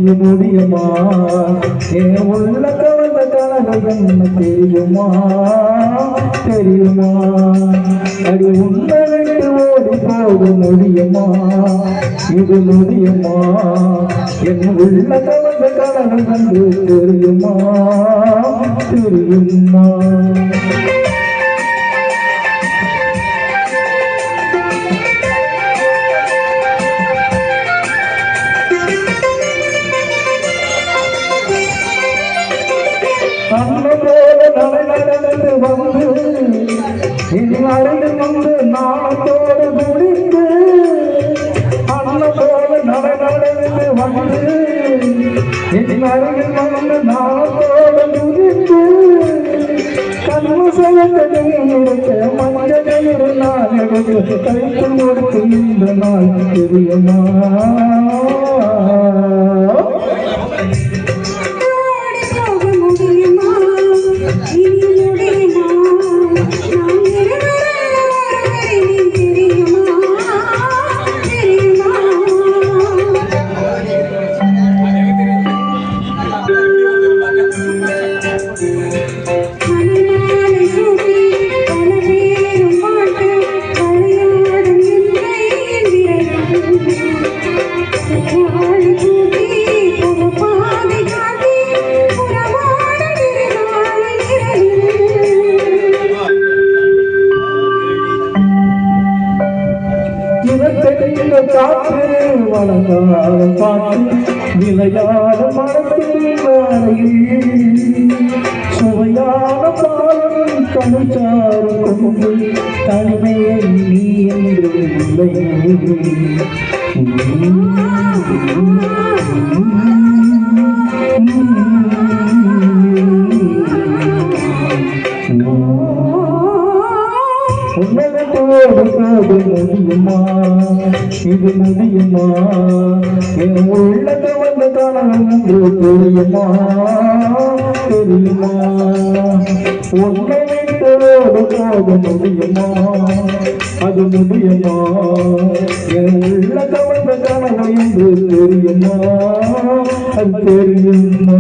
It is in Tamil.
இது முடியுமா என் உள்ள கவர்ந்த கனவு என்ன தெரியுமா தெரியுமா அடி உன்னை விட்டு ஓடி போக முடியுமா இது முடியுமா என் உள்ள கவர்ந்த கனவு என்று தெரியுமா தெரியுமா அண்ணன் போல நடந்து வந்து இனி அருகில் வந்து நாளத்தோடு முடிந்து அண்ணன் போல நடந்து வந்து இனி அருகில் வந்து நாளத்தோடு முடிந்து கண்ணு செலுத்த நீருக்க மஞ்சள் நான் எடுத்து கைக்கு கொடுத்து இந்த நாள் தெரியுமா காற்று வளர்ந்தால் பாட்டு விளையாட மரத்தில் சுவையான பாலும் கணிச்சாறு கொண்டு தனிமையை நீ என்று இல்லை முடியுமா இது முடியுமா என் உள்ளது வந்த காலம் என்று தெரியுமா தெரியுமா உன்னை விட்டோடு போக முடியுமா அது முடியுமா என் உள்ளது வந்த காலம் என்று தெரியுமா அது தெரியுமா